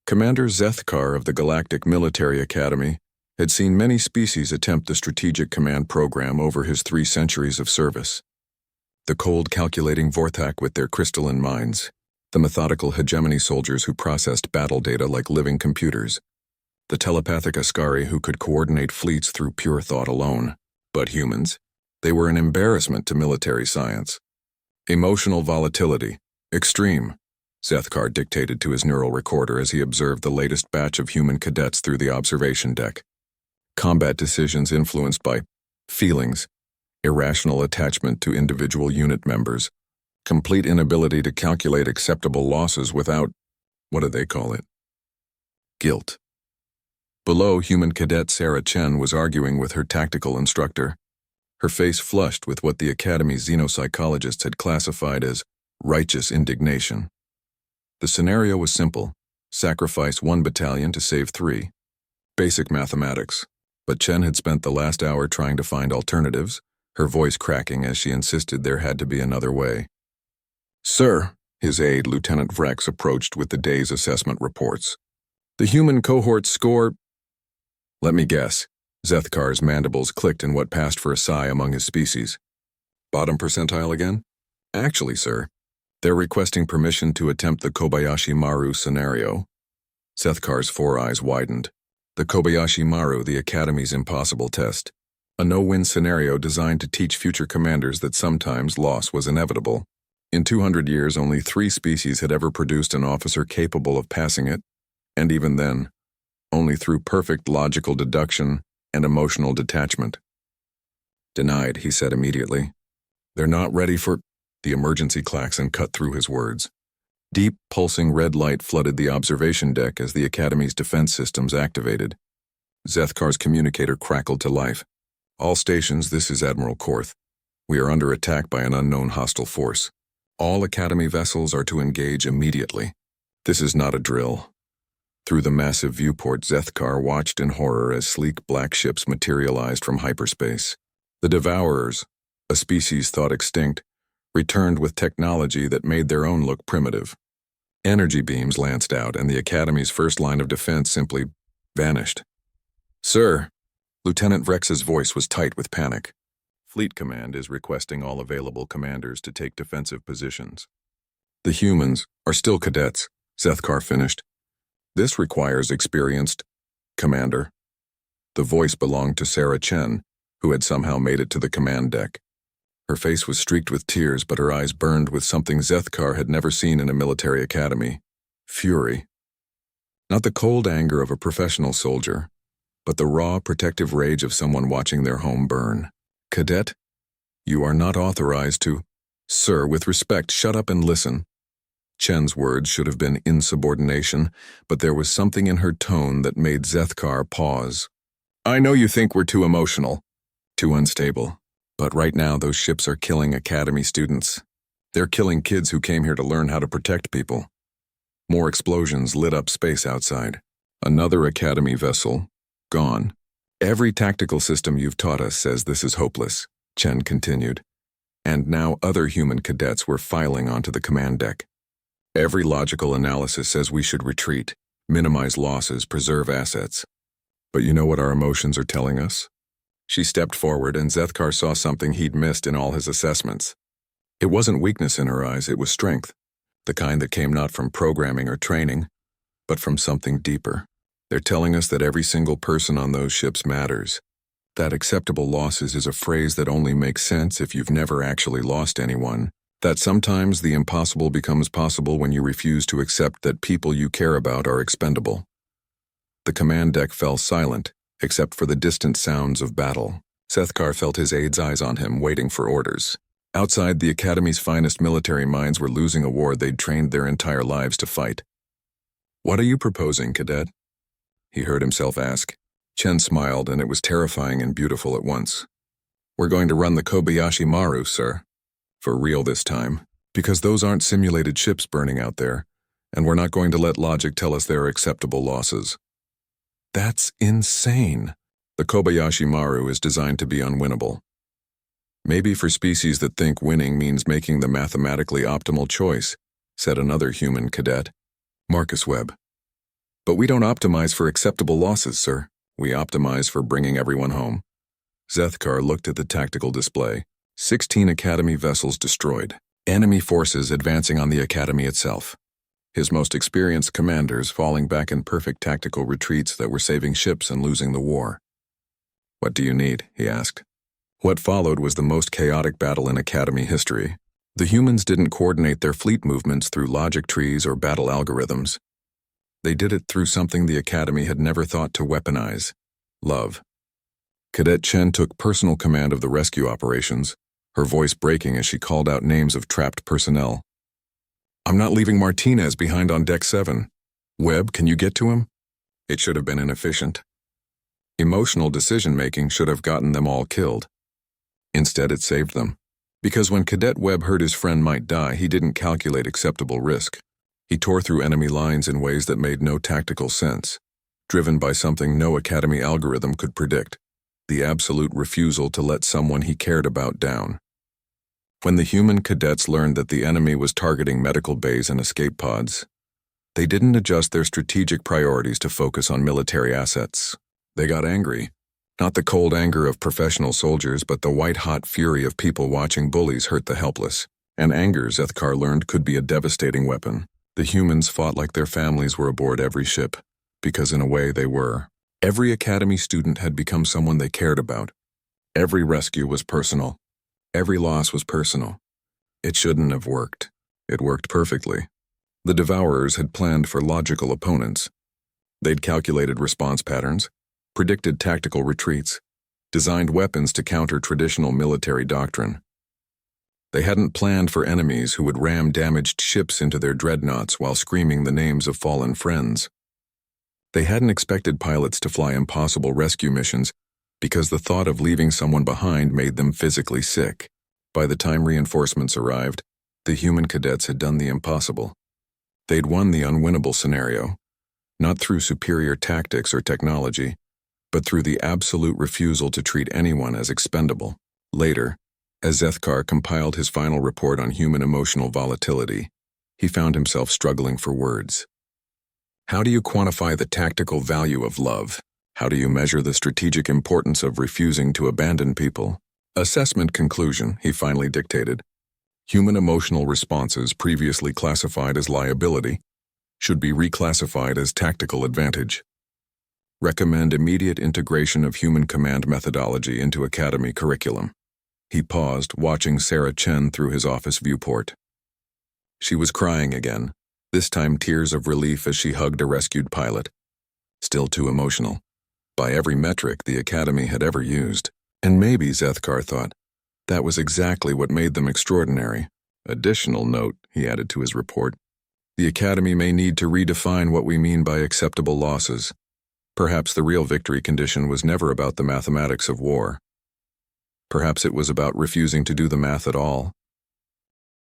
Commander Zethkar of the Galactic Military Academy had seen many species attempt the Strategic Command program over his 3 centuries of service. The cold, calculating Vorthak with their crystalline minds, the methodical hegemony soldiers who processed battle data like living computers, the telepathic Askari who could coordinate fleets through pure thought alone. But humans, they were an embarrassment to military science. Emotional volatility, extreme, Zethkar dictated to his neural recorder as he observed the latest batch of human cadets through the observation deck. Combat decisions influenced by feelings, irrational attachment to individual unit members, complete inability to calculate acceptable losses without, what do they call it? Guilt. Below, human cadet Sarah Chen was arguing with her tactical instructor, her face flushed with what the Academy's xenopsychologists had classified as righteous indignation. The scenario was simple: sacrifice 1 battalion to save 3. Basic mathematics. But Chen had spent the last hour trying to find alternatives, her voice cracking as she insisted there had to be another way. "Sir," his aide, Lieutenant Vrex, approached with the day's assessment reports. "The human cohort score—" "Let me guess." Zethkar's mandibles clicked in what passed for a sigh among his species. "Bottom percentile again?" "Actually, sir, they're requesting permission to attempt the Kobayashi Maru scenario." Zethkar's 4 eyes widened. The Kobayashi Maru, the Academy's impossible test. A no-win scenario designed to teach future commanders that sometimes loss was inevitable. In 200 years, only 3 species had ever produced an officer capable of passing it, and even then, only through perfect logical deduction and emotional detachment. "Denied," he said immediately. "They're not ready for—" The emergency klaxon cut through his words. Deep, pulsing red light flooded the observation deck as the Academy's defense systems activated. Zethkar's communicator crackled to life. "All stations, this is Admiral Korth. We are under attack by an unknown hostile force. All Academy vessels are to engage immediately. This is not a drill." Through the massive viewport, Zethkar watched in horror as sleek black ships materialized from hyperspace. The Devourers, a species thought extinct, returned with technology that made their own look primitive. Energy beams lanced out, and the Academy's first line of defense simply vanished. "Sir," Lieutenant Vrex's voice was tight with panic. "Fleet Command is requesting all available commanders to take defensive positions." "The humans are still cadets," Zethkar finished. "This requires experienced commander." The voice belonged to Sarah Chen, who had somehow made it to the command deck. Her face was streaked with tears, but her eyes burned with something Zethkar had never seen in a military academy: fury. Not the cold anger of a professional soldier, but the raw, protective rage of someone watching their home burn. "Cadet, you are not authorized to—" "Sir, with respect, shut up and listen." Chen's words should have been insubordination, but there was something in her tone that made Zethkar pause. "I know you think we're too emotional, too unstable. But right now, those ships are killing Academy students. They're killing kids who came here to learn how to protect people." More explosions lit up space outside. Another Academy vessel, gone. "Every tactical system you've taught us says this is hopeless," Chen continued. And now other human cadets were filing onto the command deck. "Every logical analysis says we should retreat, minimize losses, preserve assets. But you know what our emotions are telling us?" She stepped forward, and Zethkar saw something he'd missed in all his assessments. It wasn't weakness in her eyes, it was strength, the kind that came not from programming or training, but from something deeper. "They're telling us that every single person on those ships matters. That acceptable losses is a phrase that only makes sense if you've never actually lost anyone. That sometimes the impossible becomes possible when you refuse to accept that people you care about are expendable." The command deck fell silent, except for the distant sounds of battle. Zethkar felt his aide's eyes on him, waiting for orders. Outside, the Academy's finest military minds were losing a war they'd trained their entire lives to fight. "What are you proposing, cadet?" he heard himself ask. Chen smiled, and it was terrifying and beautiful at once. "We're going to run the Kobayashi Maru, sir. For real this time, because those aren't simulated ships burning out there, and we're not going to let logic tell us there are acceptable losses." "That's insane." "The Kobayashi Maru is designed to be unwinnable. Maybe for species that think winning means making the mathematically optimal choice," said another human cadet, Marcus Webb. But we don't optimize for acceptable losses, sir. We optimize for bringing everyone home. Zethkar looked at the tactical display. 16 Academy vessels destroyed. Enemy forces advancing on the Academy itself. His most experienced commanders falling back in perfect tactical retreats that were saving ships and losing the war. "What do you need?" he asked. What followed was the most chaotic battle in Academy history. The humans didn't coordinate their fleet movements through logic trees or battle algorithms. They did it through something the Academy had never thought to weaponize: love. Cadet Chen took personal command of the rescue operations, her voice breaking as she called out names of trapped personnel. "I'm not leaving Martinez behind on Deck 7. Webb, can you get to him?" It should have been inefficient. Emotional decision-making should have gotten them all killed. Instead, it saved them. Because when Cadet Webb heard his friend might die, he didn't calculate acceptable risk. He tore through enemy lines in ways that made no tactical sense, driven by something no Academy algorithm could predict: the absolute refusal to let someone he cared about down. When the human cadets learned that the enemy was targeting medical bays and escape pods, they didn't adjust their strategic priorities to focus on military assets. They got angry. Not the cold anger of professional soldiers, but the white-hot fury of people watching bullies hurt the helpless. And anger, Zethkar learned, could be a devastating weapon. The humans fought like their families were aboard every ship, because in a way they were. Every Academy student had become someone they cared about. Every rescue was personal. Every loss was personal. It shouldn't have worked. It worked perfectly. The Devourers had planned for logical opponents. They'd calculated response patterns, predicted tactical retreats, designed weapons to counter traditional military doctrine. They hadn't planned for enemies who would ram damaged ships into their dreadnoughts while screaming the names of fallen friends. They hadn't expected pilots to fly impossible rescue missions because the thought of leaving someone behind made them physically sick. By the time reinforcements arrived, the human cadets had done the impossible. They'd won the unwinnable scenario, not through superior tactics or technology, but through the absolute refusal to treat anyone as expendable. Later, as Zethkar compiled his final report on human emotional volatility, he found himself struggling for words. How do you quantify the tactical value of love? How do you measure the strategic importance of refusing to abandon people? Assessment conclusion, he finally dictated. Human emotional responses previously classified as liability should be reclassified as tactical advantage. Recommend immediate integration of human command methodology into Academy curriculum. He paused, watching Sarah Chen through his office viewport. She was crying again, this time tears of relief as she hugged a rescued pilot. Still too emotional, by every metric the Academy had ever used. And maybe, Zethkar thought, that was exactly what made them extraordinary. Additional note, he added to his report, the Academy may need to redefine what we mean by acceptable losses. Perhaps the real victory condition was never about the mathematics of war. Perhaps it was about refusing to do the math at all.